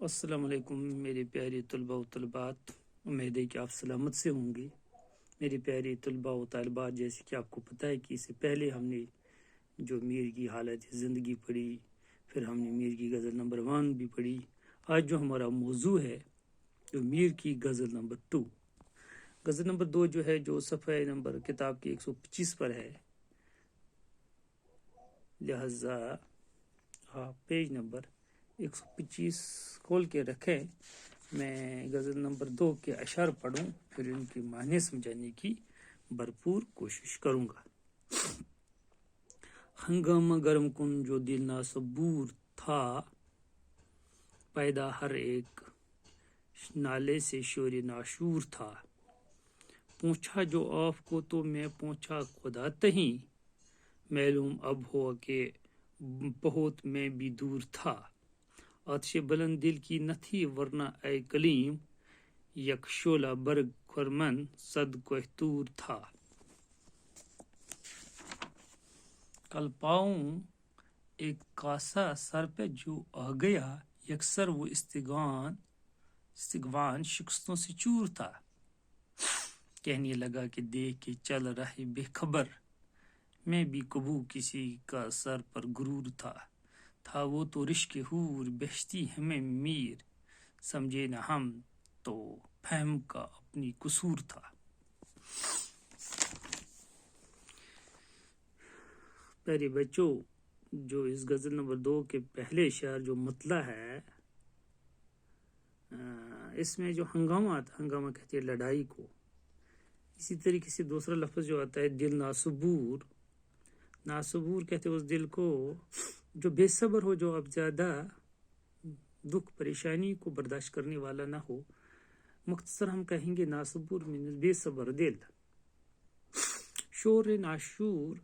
السلام علیکم میرے پیارے طلباء و طالبات، امید ہے کہ آپ سلامت سے ہوں گے۔ میرے پیارے طلباء و طالبات، جیسے کہ آپ کو پتہ ہے کہ اس سے پہلے ہم نے جو میر کی حالت زندگی پڑھی، پھر ہم نے میر کی غزل نمبر 1 بھی پڑھی۔ آج جو ہمارا موضوع ہے جو میر کی غزل نمبر 2، غزل نمبر 2 جو ہے، جو صفحہ نمبر کتاب کے 125 پر ہے، لہذا آپ پیج نمبر 125 کھول کے رکھیں۔ میں غزل نمبر 2 کے اشعار پڑھوں، پھر ان کے معنی سمجھانے کی بھرپور کوشش کروں گا۔ ہنگامہ گرم کن جو دل نہ صبور تھا، پیدا ہر ایک نالے سے شور ناشور تھا۔ پوچھا جو آف کو تو میں پوچھا خدا تہیں، معلوم اب ہوا کہ بہت میں بھی دور تھا۔ آتش بلند دل کی نہ تھی ورنہ اے کلیم، یک شعلہ برگ خرمن صد کوہتور تھا۔ کل پاؤں ایک کاسا سر پہ جو آ گیا، یکسر وہ استگوان شکستوں سے چور تھا۔ کہنے لگا کہ دیکھ کے چل رہے بے خبر، میں بھی کبو کسی کا سر پر غرور تھا وہ تو رشک حور بہشتی ہمیں میر، سمجھے نہ ہم تو فہم کا اپنی قصور تھا۔ پیارے بچوں، جو اس غزل نمبر 2 کے پہلے شعر جو مطلع ہے، اس میں جو ہنگامہ کہتے ہیں لڑائی کو، اسی طریقے سے دوسرا لفظ جو آتا ہے دل ناصبور کہتے ہیں اس دل کو جو بے صبر ہو، جو اب زیادہ دکھ پریشانی کو برداشت کرنے والا نہ ہو۔ مختصر ہم کہیں گے ناصبور مینز بے صبر دل۔ شور ناشور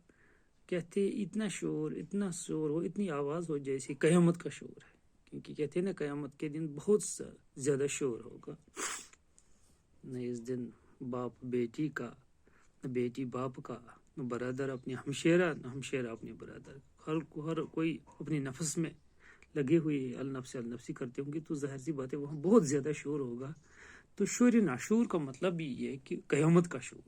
کہتے اتنا شور ہو، اتنی آواز ہو جیسے قیامت کا شور ہے، کیونکہ کہتے ہیں نا قیامت کے دن بہت زیادہ شور ہوگا۔ نہ اس دن باپ بیٹی کا، نہ بیٹی باپ کا، نہ برادر اپنے ہمشیرہ، نہ ہمشیرہ اپنے برادر۔ ہر کوئی اپنے نفس میں لگے ہوئے النفسی کرتے ہوں گے، تو ظاہر سی بات ہے وہاں بہت زیادہ شور ہوگا۔ تو شور ناشور کا مطلب بھی یہ ہے کہ قیامت کا شور۔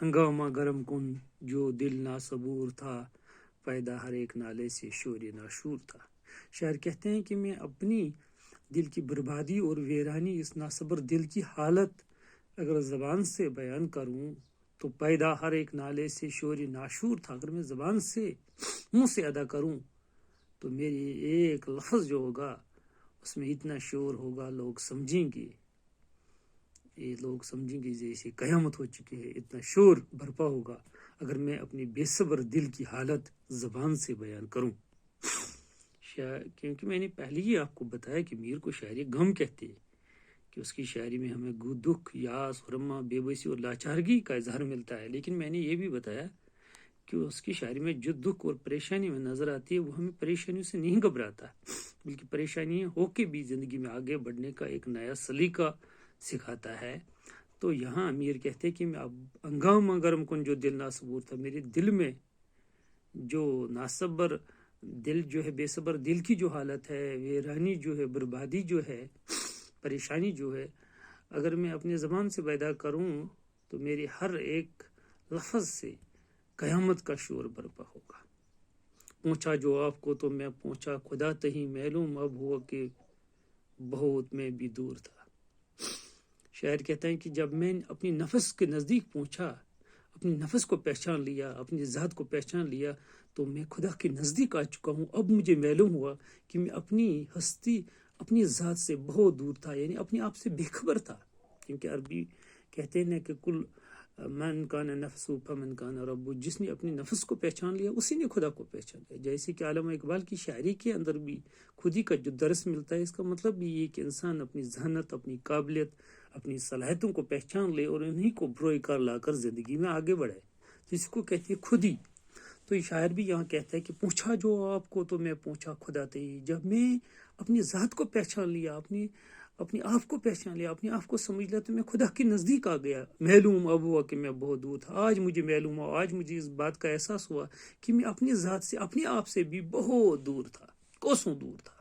ہنگامہ گرم کن جو دل نہ صبور تھا، پیدا ہر ایک نالے سے شور ناشور تھا۔ شاعر کہتے ہیں کہ میں اپنی دل کی بربادی اور ویرانی، اس ناصبر دل کی حالت اگر زبان سے بیان کروں تو پیدا ہر ایک نالے سے شور ناشور تھا۔ اگر میں زبان سے منہ سے ادا کروں تو میری ایک لفظ جو ہوگا اس میں اتنا شور ہوگا، لوگ سمجھیں گے جیسے قیامت ہو چکی ہے، اتنا شور برپا ہوگا اگر میں اپنی بے صبر دل کی حالت زبان سے بیان کروں۔ کیونکہ میں نے پہلے ہی آپ کو بتایا کہ میر کو شاعری غم کہتے ہیں، کہ اس کی شاعری میں ہمیں دکھ، یاس، غرما، بے بسی اور لاچارگی کا اظہار ملتا ہے۔ لیکن میں نے یہ بھی بتایا کہ اس کی شاعری میں جو دکھ اور پریشانی میں نظر آتی ہے، وہ ہمیں پریشانیوں سے نہیں گھبراتا، بلکہ پریشانیاں ہو کے بھی زندگی میں آگے بڑھنے کا ایک نیا سلیقہ سکھاتا ہے۔ تو یہاں امیر کہتے ہیں کہ میں اب ہنگامہ گرم کن جو دل ناصبور تھا، میرے دل میں جو ناصبر دل جو ہے، بے صبر دل کی جو حالت ہے، ویرانی جو ہے، بربادی جو ہے، پریشانی جو ہے، اگر میں اپنی زبان سے پیدا کروں تو میری ہر ایک لفظ سے قیامت کا شور برپا ہوگا۔ پوچھا جو آپ کو تو میں پوچھا خدا تہیں، معلوم اب ہوا کہ بہت میں بھی دور تھا۔ شاعر کہتا ہے کہ جب میں اپنی نفس کے نزدیک پہنچا، اپنی نفس کو پہچان لیا، اپنی ذات کو پہچان لیا، تو میں خدا کے نزدیک آ چکا ہوں۔ اب مجھے معلوم ہوا کہ میں اپنی ہستی، اپنی ذات سے بہت دور تھا، یعنی اپنے آپ سے بے خبر تھا۔ کیونکہ عربی کہتے ہیں نا کہ کل من کان نفسو فمن کان ربو، جس نے اپنی نفس کو پہچان لیا اسی نے خدا کو پہچان لیا۔ جیسے کہ علامہ اقبال کی شاعری کے اندر بھی خودی کا جو درس ملتا ہے، اس کا مطلب بھی یہ کہ انسان اپنی ذہانت، اپنی قابلیت، اپنی صلاحیتوں کو پہچان لے اور انہیں کو بروئے کار لا کر زندگی میں آگے بڑھے، جس کو کہتے ہیں خودی۔ تو یہ شاعر بھی یہاں کہتا ہے کہ پوچھا جو آپ کو تو میں پوچھا خدا تھی۔ جب میں اپنی ذات کو پہچان لیا، اپنے آپ کو پہچان لیا، اپنے آپ کو سمجھ لیا، تو میں خدا کے نزدیک آ گیا۔ معلوم اب ہوا کہ میں بہت دور تھا۔ آج مجھے معلوم ہوا، آج مجھے اس بات کا احساس ہوا کہ میں اپنی ذات سے، اپنے آپ سے بھی بہت دور تھا، کوسوں دور تھا۔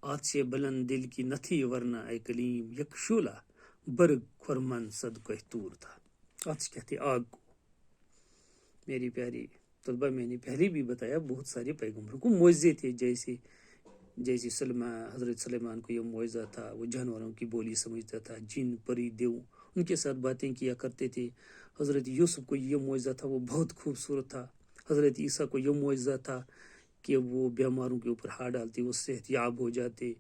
آج سے بلند دل کی نہ تھی ورنہ اے کلیم یک شعلہ برگ خرمن صد کوہتور تھا. آج کہتے آگ کو. میری پیاری طلبہ، میں نے پہلے بھی بتایا بہت سارے پیغمبروں کو معجزے تھے، جیسے حضرت سلیمان کو یہ معجزہ تھا، وہ جانوروں کی بولی سمجھتا تھا، جن پری دیو ان کے ساتھ باتیں کیا کرتے تھے. حضرت یوسف کو یہ معجزہ تھا، وہ بہت خوبصورت تھا. حضرت عیسیٰ کو یہ معجزہ تھا کہ وہ بیماروں کے اوپر ہاتھ ڈالتے وہ صحت یاب ہو جاتے.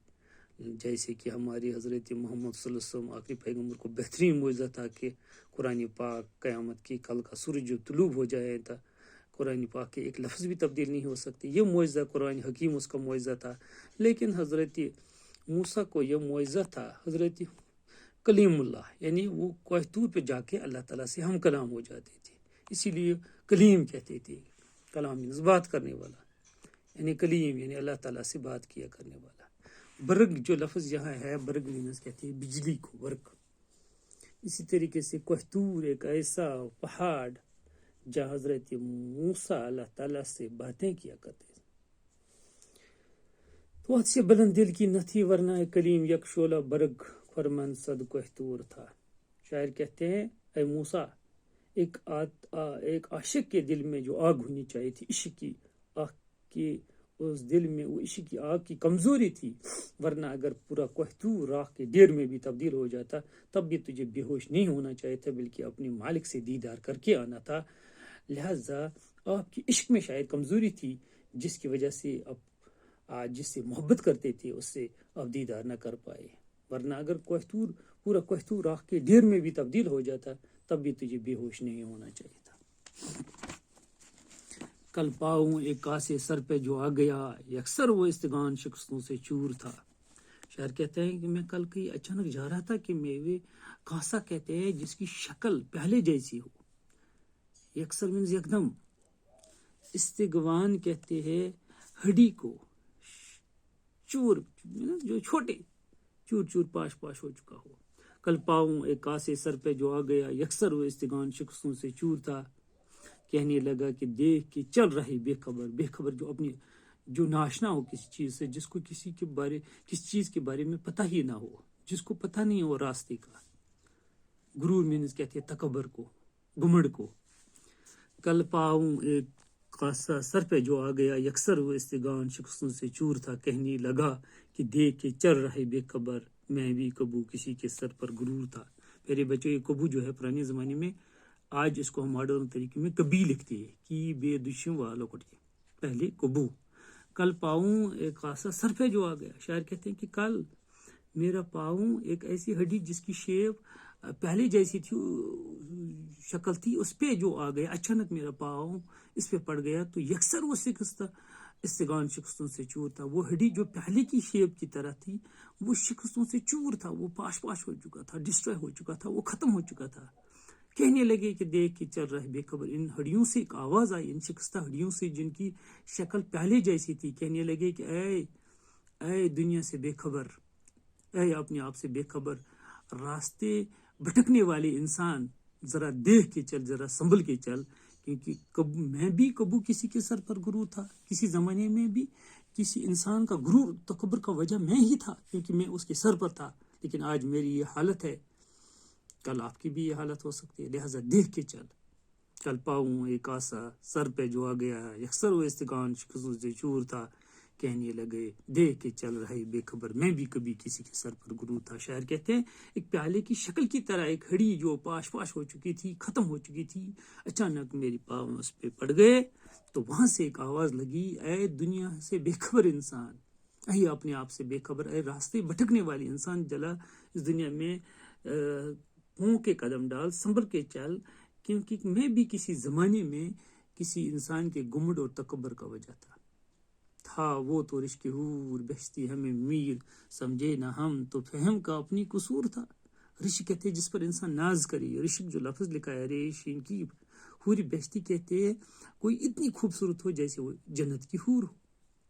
جیسے کہ ہمارے حضرت محمد صلی اللہ علیہ وسلم آخری پیغمبر کو بہترین معجزہ تھا کہ قرآن پاک قیامت کی کل کا سورج جو طلوع ہو جائے تھا، قرآن پاک کے ایک لفظ بھی تبدیل نہیں ہو سکتے. یہ معجزہ قرآن حکیم اس کا معجزہ تھا. لیکن حضرت موسیٰ کو یہ معجزہ تھا، حضرت کلیم اللہ، یعنی وہ کوہ طور پہ جا کے اللہ تعالیٰ سے ہم کلام ہو جاتے تھے، اسی لیے کلیم کہتے تھے. کلام مینس بات کرنے والا، یعنی کلیم یعنی اللہ تعالیٰ سے بات کیا کرنے والا. برگ جو لفظ یہاں ہے، برگ مینس کہتے ہیں بجلی کو، برگ. اسی طریقے سے کوہ طور ایک ایسا پہاڑ جہاں حضرت موسیٰ اللہ تعالیٰ سے باتیں کیا کرتے تھے. تو حد سے بلند دل کی نہ تھی ورنہ کلیم یک شعلہ برگ خرمن صد کوہ طور تھا. شاعر کہتے ہیں اے موسیٰ، ایک عاشق کے دل میں جو آگ ہونی چاہیے تھی، عشق کی آگ کی، اس دل میں وہ عشق کی آگ کی کمزوری تھی، ورنہ اگر پورا کوہ طور راکھ کے ڈیر میں بھی تبدیل ہو جاتا تب بھی تجھے بے ہوش نہیں ہونا چاہیے تھا، بلکہ اپنے مالک سے دیدار کر کے آنا تھا. لہٰذا آپ کی عشق میں شاید کمزوری تھی، جس کی وجہ سے آپ جس سے محبت کرتے تھے اس سے آپ دیدار نہ کر پائے. ورنہ اگر پورا کوہ طور راکھ کے ڈیر میں بھی تبدیل ہو جاتا تب بھی تجھے بے ہوش نہیں ہونا چاہیے تھا. کل پاؤں ایک کاسے سر پہ جو آ گیا، یکسر وہ استغان شکستوں سے چور تھا. شاعر کہتے ہیں کہ میں کل کہیں اچانک جا رہا تھا کہ میوے کاسا کہتے ہیں جس کی شکل پہلے جیسی ہو. یکسر مینز یکدم. استغوان کہتے ہیں ہڈی کو، چور جو چھوٹے چور چور پاش پاش ہو چکا ہو. کل پاؤں ایک کاسے سر پہ جو آ گیا، یکسر وہ استغان شکستوں سے چور تھا. کہنے لگا کہ دیکھ کے چل رہے بے خبر جو ناشنا ہو کسی چیز سے، جس کو کسی چیز کے بارے میں پتہ ہی نہ ہو، جس کو پتہ نہیں ہو راستے کا. غرور مینس کہتے ہیں تکبر کو، گمنڈ کو. کل پاؤں ایک کاسا سر پہ جو آ گیا، یکسر وہ استغان شکستوں سے چور تھا. کہنے لگا کہ دیکھ کے چل رہے بے خبر، میں بھی کبو کسی کے سر پر غرور تھا. میرے بچوں، یہ کبو جو ہے پرانے زمانے میں، آج اس کو ہم ماڈرن طریقے میں کبھی لکھتے ہیں کہ بے دشم والوں کو، پہلے کبو. کل پاؤں ایک کاسا سر پہ جو آ گیا. شاعر کہتے ہیں کہ کل میرا پاؤں ایک ایسی ہڈی جس کی شیپ پہلے جیسی تھی، شکل تھی، اس پہ جو آ گیا، اچانک میرا پاؤں اس پہ پڑ گیا تو یکسر وہ استغان شکستوں سے چور تھا. وہ ہڈی جو پہلے کی شیپ کی طرح تھی وہ شکستوں سے چور تھا، وہ پاش ہو چکا تھا، ڈسٹروائے ہو چکا تھا، وہ ختم ہو چکا تھا. کہنے لگے کہ دیکھ کے چل رہے بے خبر. ان ہڈیوں سے ایک آواز آئی، ان شکستہ ہڈیوں سے جن کی شکل پہلے جیسی تھی. کہنے لگے کہ اے دنیا سے بے خبر، اے اپنے آپ سے بے خبر، راستے بھٹکنے والے انسان، ذرا دیکھ کے چل، ذرا سنبھل کے چل. کیونکہ میں بھی کبو کسی کے سر پر غرور تھا، کسی زمانے میں بھی کسی انسان کا غرور تکبر کا وجہ میں ہی تھا، کیونکہ میں اس کے سر پر تھا. لیکن آج میری یہ حالت ہے، کل آپ کی بھی یہ حالت ہو سکتی ہے. لہٰذا دیکھ کے چل. کل پاؤں ایک آسا سر پہ جو آ گیا، یکسر وہ استغان شکستوں سے چور تھا. کہنے لگے دیکھ کے چل رہے بے خبر، میں بھی کبھی کسی کے سر پر غرور تھا. شاعر کہتے ہیں ایک پیالے کی شکل کی طرح ایک ہڈی جو پاش ہو چکی تھی، ختم ہو چکی تھی، اچانک میری پاؤں اس پہ پڑ گئے تو وہاں سے ایک آواز لگی، اے دنیا سے بے خبر انسان، اے اپنے آپ سے بے خبر، اے راستے بھٹکنے والے انسان، جلا اس دنیا میں پاؤں کے قدم ڈال، سنبھل کے چل. کیونکہ میں بھی کسی زمانے میں کسی انسان کے گمنڈ اور تکبر کا وجہ تھا. وہ تو رشک حور بہشتی ہمیں میر، سمجھے نہ ہم تو فہم کا اپنی قصور تھا. رشک کہتے ہیں جس پر انسان ناز کرے. رشک جو لفظ لکھا ہے ریشین کی، حوری بہشتی کہتے ہیں کوئی اتنی خوبصورت ہو جیسے وہ جنت کی حور ہو.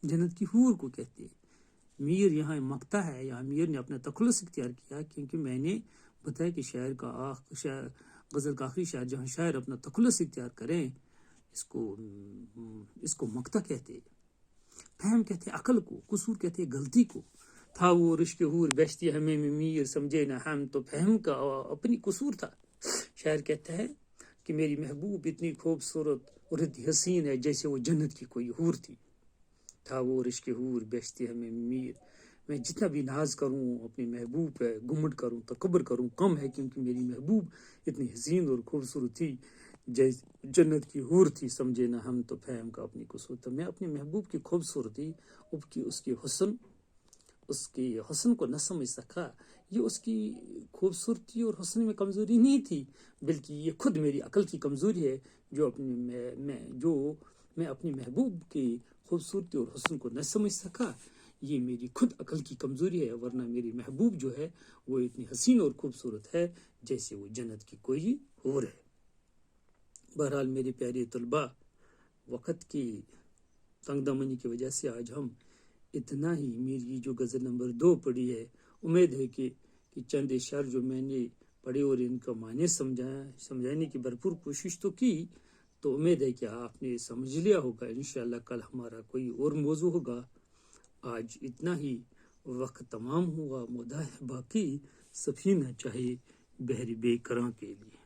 جنت کی حور کو کہتے ہیں. میر یہاں مکتا ہے، یہاں میر نے اپنا تخلص اختیار کیا، کیونکہ میں نے بتایا کہ غزل کا آخری شاعر جہاں شاعر اپنا تخلص اختیار کریں، اس کو مکتا کہتے ہیں. فہم کہتے ہیں عقل کو، قصور کہتے ہیں غلطی کو. تھا وہ رشک حور بیشتی ہمیں میں میر سمجھے نہ ہم تو فہم کا اپنی قصور تھا. شاعر کہتا ہے کہ میری محبوب اتنی خوبصورت اور اتنی حسین ہے جیسے وہ جنت کی کوئی حور تھی. تھا وہ رشک حور بیشتی ہمیں میر. میں جتنا بھی ناز کروں اپنی محبوب پہ گمنڈ کروں تکبر کروں کم ہے، کیونکہ میری محبوب اتنی حسین اور خوبصورت تھی جیسے جنت کی حور تھی. سمجھے نہ ہم تو فہم کا اپنی قصور تھا. میں اپنی محبوب کی خوبصورتی اس کی حسن کو نہ سمجھ سکا. یہ اس کی خوبصورتی اور حسن میں کمزوری نہیں تھی، بلکہ یہ خود میری عقل کی کمزوری ہے جو میں اپنی محبوب کی خوبصورتی اور حسن کو نہ سمجھ سکا. یہ میری خود عقل کی کمزوری ہے، ورنہ میری محبوب جو ہے وہ اتنی حسین اور خوبصورت ہے جیسے وہ جنت کی کوئی حور ہے. بہرحال میرے پیارے طلباء، وقت کی تنگ دامنی کی وجہ سے آج ہم اتنا ہی. میری جو غزل نمبر 2 پڑھی ہے، امید ہے کہ چند اشعار جو میں نے پڑھے اور ان کا معنی سمجھانے کی بھرپور کوشش تو کی، تو امید ہے کہ آپ نے سمجھ لیا ہوگا. انشاءاللہ کل ہمارا کوئی اور موضوع ہوگا. آج اتنا ہی. وقت تمام ہوا، مدہ ہے باقی، سفینہ چاہے بحر بے کراں کے لیے.